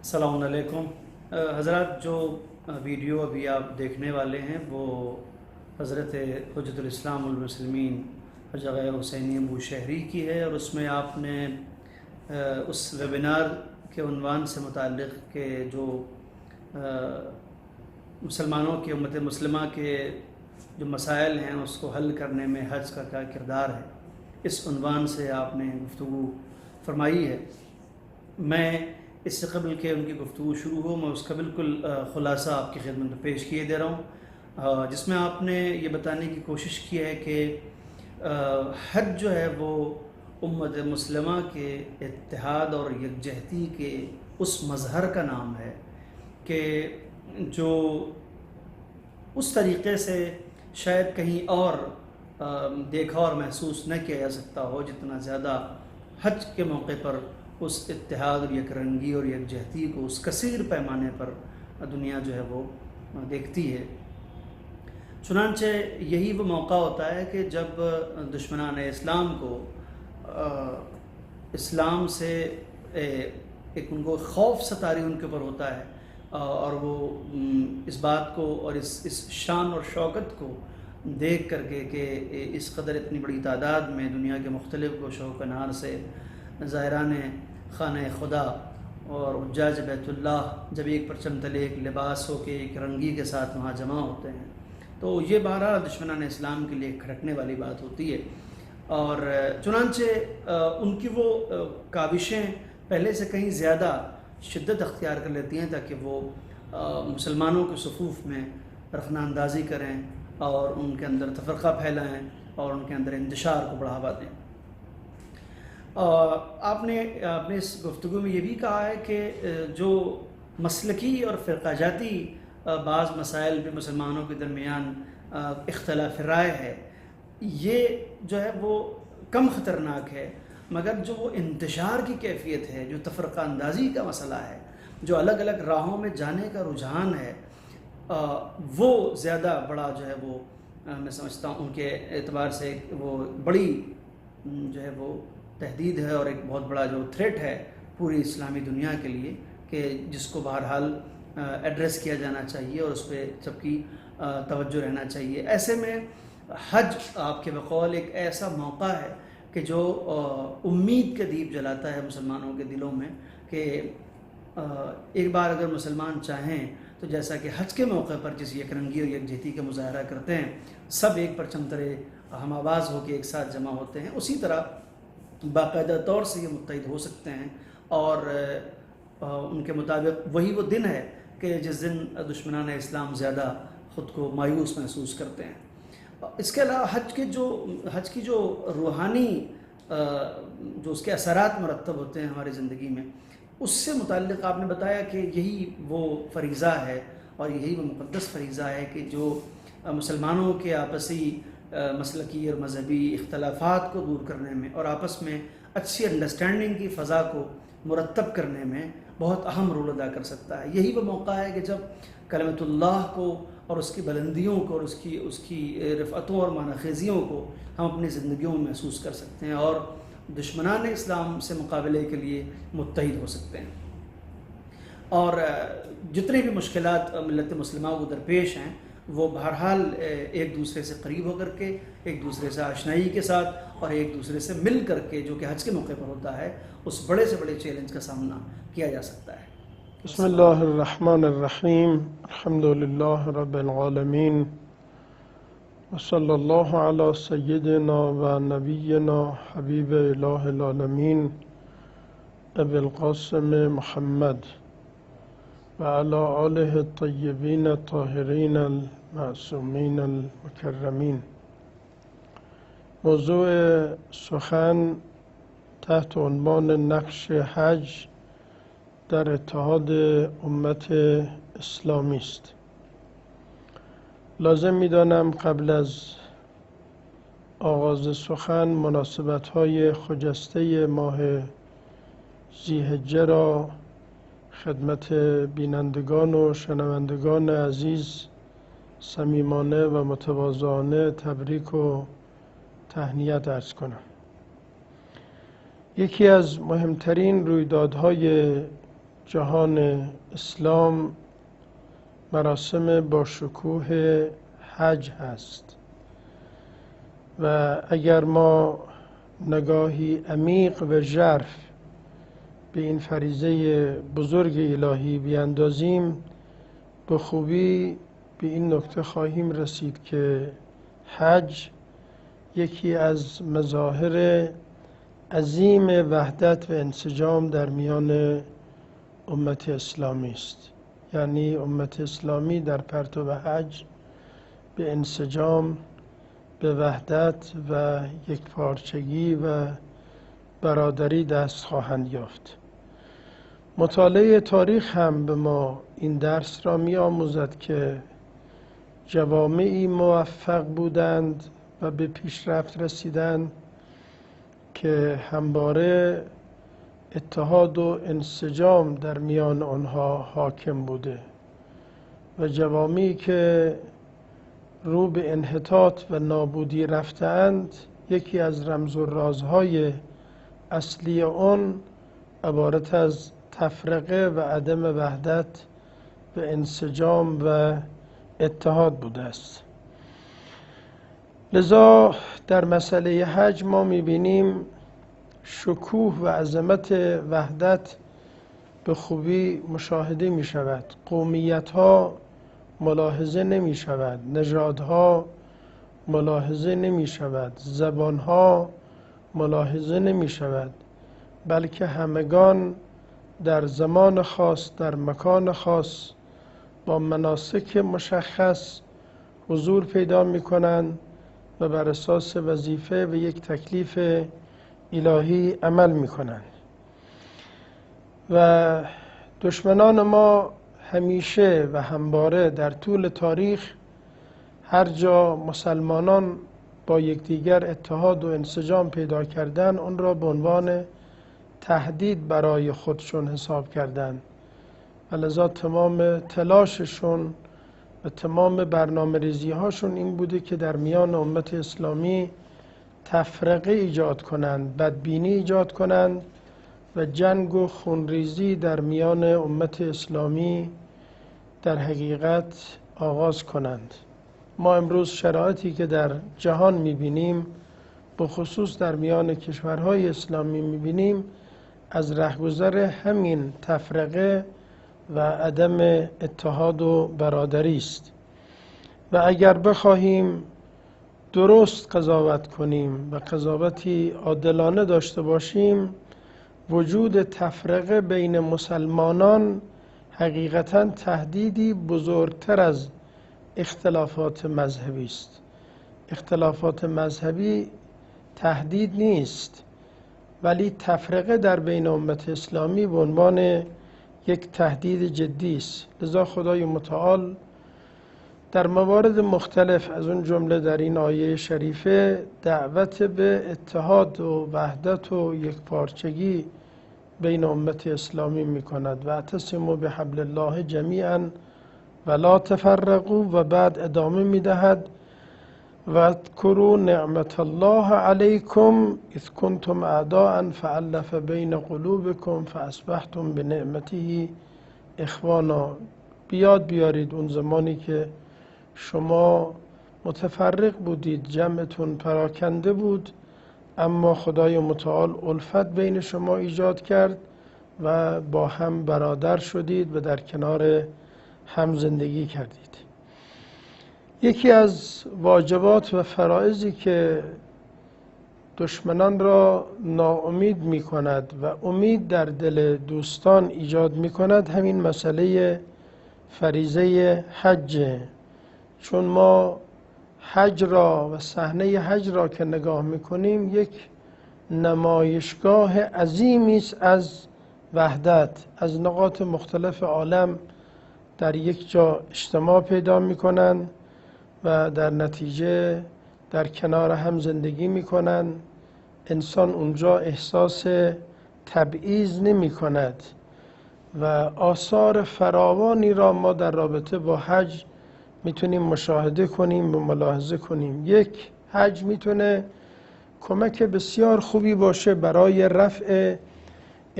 السلام علیکم حضرات، جو ویڈیو ابھی آپ دیکھنے والے ہیں وہ حضرت حجۃ الاسلام والمسلمین حجہ حسینی بوشہری کی ہے، اور اس میں آپ نے اس ویبینار کے عنوان سے متعلق کہ جو مسلمانوں کی امت مسلمہ کے جو مسائل ہیں اس کو حل کرنے میں حج کا کیا کردار ہے، اس عنوان سے آپ نے گفتگو فرمائی ہے۔ میں اس سے قبل کہ ان کی گفتگو شروع ہو، میں اس کا بالکل خلاصہ آپ کی خدمت میں پیش کیے دے رہا ہوں، جس میں آپ نے یہ بتانے کی کوشش کی ہے کہ حج جو ہے وہ امت مسلمہ کے اتحاد اور یکجہتی کے اس مظہر کا نام ہے کہ جو اس طریقے سے شاید کہیں اور دیکھا اور محسوس نہ کیا جا سکتا ہو جتنا زیادہ حج کے موقع پر اس اتحاد اور یک رنگی اور یکجہتی کو اس کثیر پیمانے پر دنیا جو ہے وہ دیکھتی ہے۔ چنانچہ یہی وہ موقع ہوتا ہے کہ جب دشمنان اسلام کو اسلام سے ایک ان کو خوف ستاری ان کے اوپر ہوتا ہے، اور وہ اس بات کو اور اس شان اور شوکت کو دیکھ کر کے کہ اس قدر اتنی بڑی تعداد میں دنیا کے مختلف گوشوں و کنار سے زائران خانہ خدا اور حجاج بیت اللہ جب ایک پرچم تلے ایک لباس ہو کے ایک رنگی کے ساتھ وہاں جمع ہوتے ہیں، تو یہ بہرحال دشمنان اسلام کے لیے کھٹکنے والی بات ہوتی ہے۔ اور چنانچہ ان کی وہ کاوشیں پہلے سے کہیں زیادہ شدت اختیار کر لیتی ہیں تاکہ وہ مسلمانوں کے صفوف میں رخنہ اندازی کریں اور ان کے اندر تفرقہ پھیلائیں اور ان کے اندر انتشار کو بڑھاوا دیں۔ آپ نے اس گفتگو میں یہ بھی کہا ہے کہ جو مسلکی اور فرقہ جاتی بعض مسائل پہ مسلمانوں کے درمیان اختلاف رائے ہے، یہ جو ہے وہ کم خطرناک ہے، مگر جو وہ انتشار کی کیفیت ہے، جو تفرقہ اندازی کا مسئلہ ہے، جو الگ الگ راہوں میں جانے کا رجحان ہے، وہ زیادہ بڑا جو ہے وہ میں سمجھتا ہوں ان کے اعتبار سے وہ بڑی جو ہے وہ تہدید ہے اور ایک بہت بڑا جو تھریٹ ہے پوری اسلامی دنیا کے لیے، کہ جس کو بہرحال ایڈریس کیا جانا چاہیے اور اس پہ سب کی توجہ رہنا چاہیے۔ ایسے میں حج آپ کے بقول ایک ایسا موقع ہے کہ جو امید کا دیپ جلاتا ہے مسلمانوں کے دلوں میں، کہ ایک بار اگر مسلمان چاہیں تو جیسا کہ حج کے موقع پر جس یک رنگی اور یکجہتی کا مظاہرہ کرتے ہیں، سب ایک پرچم تلے ہم آواز ہو کے ایک ساتھ جمع ہوتے ہیں، اسی طرح باقاعدہ طور سے یہ متحد ہو سکتے ہیں، اور ان کے مطابق وہی وہ دن ہے کہ جس دن دشمنان اسلام زیادہ خود کو مایوس محسوس کرتے ہیں۔ اس کے علاوہ حج کی جو روحانی جو اس کے اثرات مرتب ہوتے ہیں ہماری زندگی میں، اس سے متعلق آپ نے بتایا کہ یہی وہ فریضہ ہے اور یہی وہ مقدس فریضہ ہے کہ جو مسلمانوں کے آپسی مسلکی اور مذہبی اختلافات کو دور کرنے میں اور آپس میں اچھی انڈرسٹینڈنگ کی فضا کو مرتب کرنے میں بہت اہم رول ادا کر سکتا ہے۔ یہی وہ موقع ہے کہ جب کلمۃ اللہ کو اور اس کی بلندیوں کو اور اس کی رفعتوں اور معنیخیزیوں کو ہم اپنی زندگیوں میں محسوس کر سکتے ہیں اور دشمنان اسلام سے مقابلے کے لیے متحد ہو سکتے ہیں۔ اور جتنی بھی مشکلات ملت مسلمہ کو درپیش ہیں، وہ بہرحال ایک دوسرے سے قریب ہو کر کے، ایک دوسرے سے آشنائی کے ساتھ اور ایک دوسرے سے مل کر کے، جو کہ حج کے موقع پر ہوتا ہے، اس بڑے سے بڑے چیلنج کا سامنا کیا جا سکتا ہے۔ بسم اللہ الرحمن الرحیم، الحمد للہ رب العالمین، وصلی اللہ علی سیدنا و نبینا حبیب الہ العالمین ابی القاسم محمد وعلی آلہ الطیبین الطاہرین المعصومین المکرمین۔ موضوع سخن تحت عنوان نقش حج در اتحاد امت اسلامی است. لازم می‌دانم قبل از آغاز سخن مناسبت‌های خجسته ماه ذی‌حجه را خدمت بینندگان و شنوندگان عزیز صمیمانه و متواضعانه تبریک و تهنیت عرض کنم. یکی از مهمترین رویدادهای جهان اسلام مراسم با شکوه حج هست و اگر ما نگاهی عمیق و ژرف به این فریضه بزرگ الهی بیاندازیم، به خوبی به این نکته خواهیم رسید که حج یکی از مظاهر عظیم وحدت و انسجام در میان امت اسلامی است. یعنی امت اسلامی در پرتو حج به انسجام، به وحدت و یکپارچگی و برادری دست خواهند یافت. مطالعه تاریخ هم به ما این درس را می آموزد که جوامعی موفق بودند و به پیشرفت رسیدند که همواره اتحاد و انسجام در میان آنها حاکم بوده و جوامعی که رو به انحطاط و نابودی رفتند، یکی از رمز و رازهای اصلی آن عبارت از تفرقه و عدم وحدت و انسجام و اتحاد بوده است. لذا در مسئله حج ما می‌بینیم شکوه و عظمت وحدت به خوبی مشاهده می شود. قومیت ها ملاحظه نمی شود، نژادها ملاحظه نمی شود، زبان ها ملاحظه نمی شود، بلکه همگان در زمان خاص، در مکان خاص، با مناسک مشخص حضور پیدا می کنند و بر اساس وظیفه و یک تکلیف الهی عمل می کنند. و دشمنان ما همیشه و همواره در طول تاریخ هر جا مسلمانان با یکدیگر اتحاد و انسجام پیدا کردند، اون را به عنوان تهدید برای خودشون حساب کردند و لذا تمام تلاششون و تمام برنامه ریزی هاشون این بوده که در میان امت اسلامی تفرقه ایجاد کنند، بدبینی ایجاد کنند و جنگ و خونریزی در میان امت اسلامی در حقیقت آغاز کنند. ما امروز شرایطی که در جهان می‌بینیم، به خصوص در میان کشورهای اسلامی می‌بینیم، از رهگذر همین تفرقه و عدم اتحاد و برادری است. و اگر بخواهیم درست قضاوت کنیم و قضاوتی عادلانه داشته باشیم، وجود تفرقه بین مسلمانان حقیقتاً تهدیدی بزرگتر از اختلافات مذهبی است. اختلافات مذهبی تهدید نیست، ولی تفرقه در بین امت اسلامی به عنوان یک تهدید جدی است. لذا خدای متعال در موارد مختلف، از اون جمله در این آیه شریفه، دعوت به اتحاد و وحدت و یکپارچگی بین امت اسلامی می کند. واعتصموا بحبل الله جمیعا ولا تفرقوا، و بعد ادامه می دهد واذکروا نعمت الله علیکم اذ کنتم اعداء فالف بین قلوبکم فاصبحتم بنعمته اخوانا. بیاد بیارید اون زمانی که شما متفرق بودید، جمعتون پراکنده بود، اما خدای متعال الفت بین شما ایجاد کرد و با هم برادر شدید و در کنار هم زندگی کردید. یکی از واجبات و فرائضی که دشمنان را ناامید می کند و امید در دل دوستان ایجاد می کند همین مسئله فریضه حج. چون ما حج را و صحنه حج را که نگاه میکنیم، یک نمایشگاه عظیمی است از وحدت. از نقاط مختلف عالم در یک جا اجتماع پیدا میکنند و در نتیجه در کنار هم زندگی میکنند. انسان اونجا احساس تبعیض نمی کند و آثار فراوانی را ما در رابطه با حج میتونیم مشاهده کنیم و ملاحظه کنیم. یک، حج میتونه کمک بسیار خوبی باشه برای رفع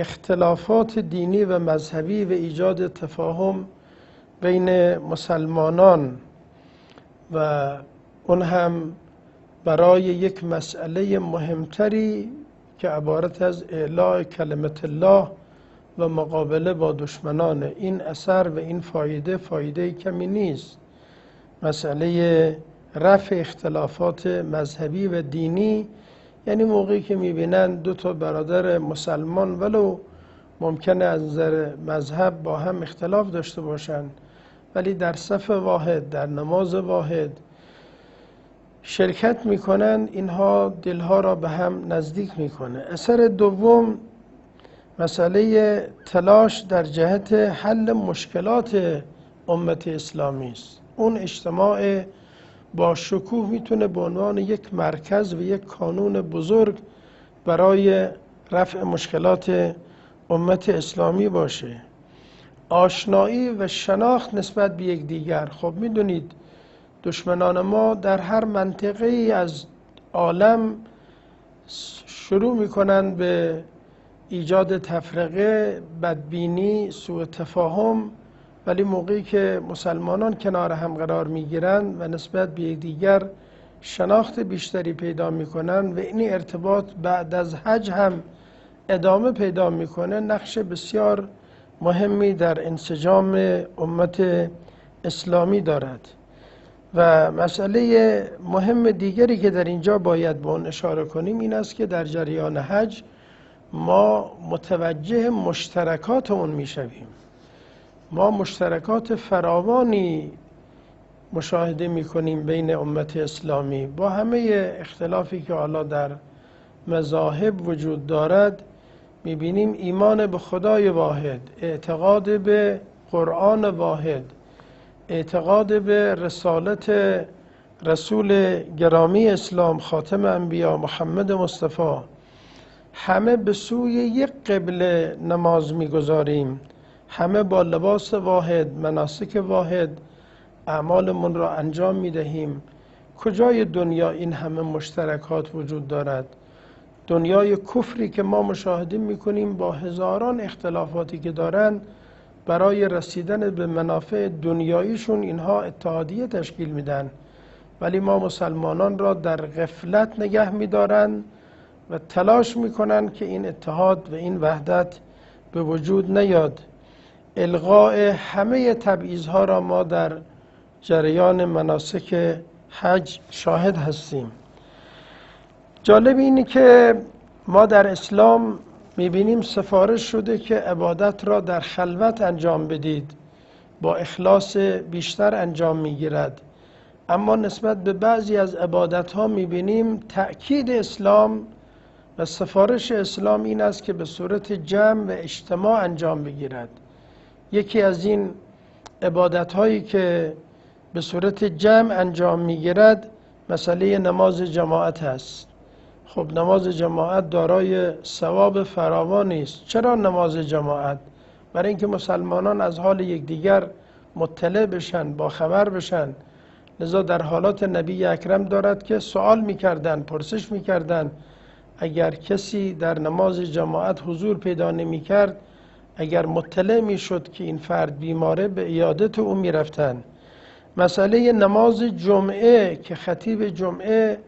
اختلافات دینی و مذهبی و ایجاد تفاهم بین مسلمانان و اون هم برای یک مسئله مهمتری که عبارت از اعلاء کلمت الله و مقابله با دشمنان. این اثر و این فایده کمی نیست. مسئله رفع اختلافات مذهبی و دینی، یعنی موقعی که میبینن دو تا برادر مسلمان ولو ممکنه از نظر مذهب با هم اختلاف داشته باشن، ولی در صف واحد، در نماز واحد شرکت میکنن، اینها دلها را به هم نزدیک میکنه. اثر دوم مسئله تلاش در جهت حل مشکلات امت اسلامی است. اون اجتماع با شکوه میتونه به عنوان یک مرکز و یک کانون بزرگ برای رفع مشکلات امت اسلامی باشه. آشنایی و شناخت نسبت به یکدیگر. خب میدونید دشمنان ما در هر منطقه ای از عالم شروع میکنن به ایجاد تفرقه، بدبینی، سوء تفاهم، ولی موقعی که مسلمانان کنار هم قرار میگیرن و نسبت به یکدیگر شناخت بیشتری پیدا میکنن و این ارتباط بعد از حج هم ادامه پیدا میکنه، نقش بسیار مهمی در انسجام امت اسلامی دارد. و مسئله مهم دیگری که در اینجا باید به اون اشاره کنیم این است که در جریان حج ما متوجه مشترکات اون میشویم. ما مشترکات فراوانی مشاهده میکنیم بین امت اسلامی. با همه اختلافی که حالا در مذاهب وجود دارد، میبینیم ایمان به خدای واحد، اعتقاد به قرآن واحد، اعتقاد به رسالت رسول گرامی اسلام خاتم انبیا محمد مصطفی، همه به سوی یک قبله نماز میگذاریم، همه با لباس واحد، مناسک واحد اعمالمون را انجام میدهیم. کجای دنیا این همه مشترکات وجود دارد؟ دنیای کفری که ما مشاهده میکنیم با هزاران اختلافاتی که دارن، برای رسیدن به منافع دنیاییشون اینها اتحادیه تشکیل میدن، ولی ما مسلمانان را در غفلت نگه میدارن و تلاش میکنن که این اتحاد و این وحدت به وجود نیاد. الغاء همه تبعیضها را ما در جریان مناسک حج شاهد هستیم. جالب اینه که ما در اسلام میبینیم سفارش شده که عبادت را در خلوت انجام بدید، با اخلاص بیشتر انجام میگیرد. اما نسبت به بعضی از عبادت ها میبینیم تأکید اسلام و سفارش اسلام این است که به صورت جمع و اجتماع انجام بگیرد. یکی از این عبادت هایی که به صورت جمع انجام میگیرد مسئله نماز جماعت است. خب نماز جماعت دارای ثواب فراوانی است. چرا نماز جماعت؟ برای اینکه مسلمانان از حال یکدیگر مطلع بشن، با خبر بشن. لذا در حالات نبی اکرم دارد که سوال میکردن، پرسش میکردن، اگر کسی در نماز جماعت حضور پیدا نمیکرد، اگر مطلع میشد که این فرد بیماره، به عیادت او میرفتن. مسئله نماز جمعه که خطیب جمعه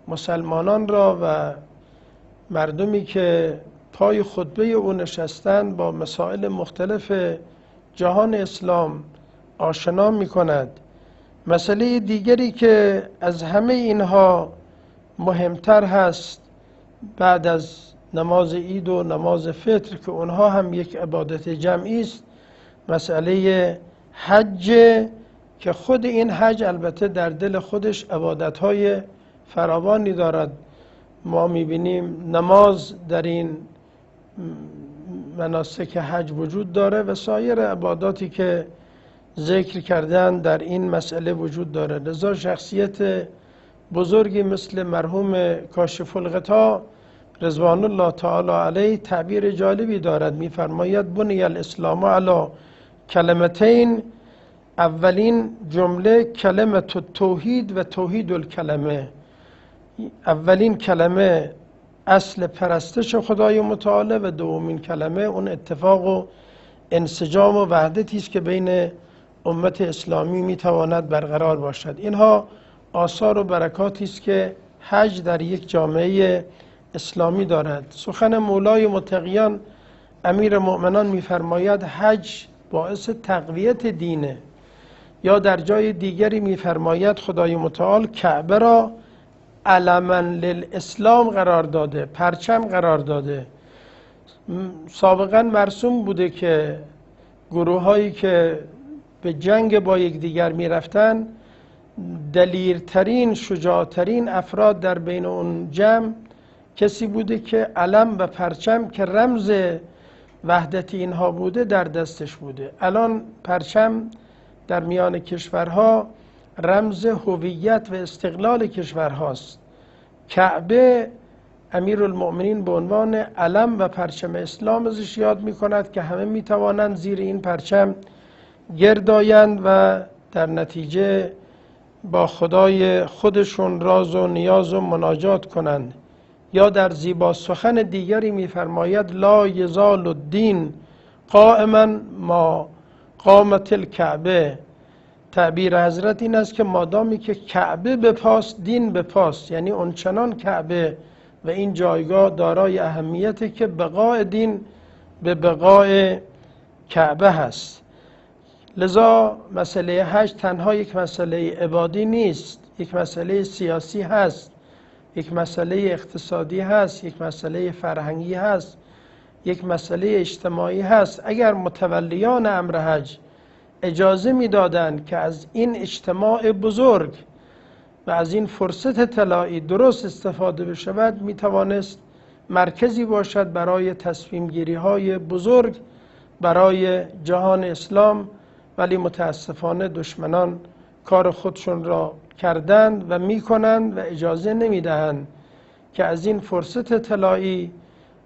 مسلمانان را و مردمی که پای خطبه او نشستند با مسائل مختلف جهان اسلام آشنا می کند. مسئله دیگری که از همه اینها مهمتر هست بعد از نماز عید و نماز فطر که اونها هم یک عبادت جمعی است، مسئله حج که خود این حج البته در دل خودش عبادت‌های فراوانی دارد. ما می‌بینیم نماز در این مناسک حج وجود داره و سایر عباداتی که ذکر کردن در این مسئله وجود داره. لذا شخصیت بزرگی مثل مرحوم کاشف الغطا رضوان الله تعالی علیه تعبیر جالبی دارد. می‌فرماید بنی الاسلام علی کلمتین، اولین جمله کلمت التوحید و توحید الکلمه. اولین کلمه اصل پرستش خدای متعال و دومین کلمه اون اتفاق و انسجام و وحدتی است که بین امت اسلامی میتواند برقرار باشد. اینها آثار و برکاتی است که حج در یک جامعه اسلامی دارد. سخن مولای متقیان امیر مؤمنان میفرماید حج باعث تقویت دینه، یا در جای دیگری میفرماید خدای متعال کعبه را علما للاسلام قرار داده، پرچم قرار داده. سابقا مرسوم بوده که گروه هایی که به جنگ با یکدیگر میرفتن، دلیرترین شجاعترین افراد در بین اون جمع کسی بوده که علم و پرچم که رمز وحدت اینها بوده در دستش بوده. الان پرچم در میان کشورها رمز هویت و استقلال کشورهاست. کعبه امیرالمؤمنین به عنوان علم و پرچم اسلام ازش یاد می کند که همه می توانند زیر این پرچم گرد آیند و در نتیجه با خدای خودشون راز و نیاز و مناجات کنند. یا در زیبا سخن دیگری می‌فرماید لا یزال الدین قائما ما قامت الکعبه. تعبیر حضرت این است که مادامی که کعبه بپاست دین بپاست، یعنی اونچنان کعبه و این جایگاه دارای اهمیتی که بقای دین به بقای کعبه هست. لذا مسئله حج تنها یک مسئله عبادی نیست، یک مسئله سیاسی هست، یک مسئله اقتصادی هست، یک مسئله فرهنگی هست، یک مسئله اجتماعی هست. اگر متولیان امر حج اجازه میدادند که از این اجتماع بزرگ و از این فرصت طلایی درست استفاده بشود، میتوانست مرکزی باشد برای تصمیم گیری های بزرگ برای جهان اسلام، ولی متاسفانه دشمنان کار خودشون را کردند و میکنند و اجازه نمیدهند که از این فرصت طلایی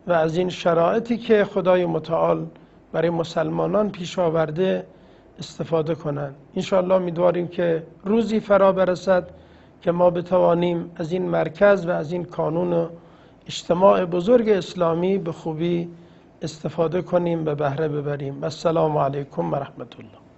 و از این شرایطی که خدای متعال برای مسلمانان پیش آورده استفاده کنند. انشاءالله امیدواریم که روزی فرا برسد که ما بتوانیم از این مرکز و از این کانون اجتماع بزرگ اسلامی به خوبی استفاده کنیم و بهره ببریم. السلام علیکم و رحمت الله.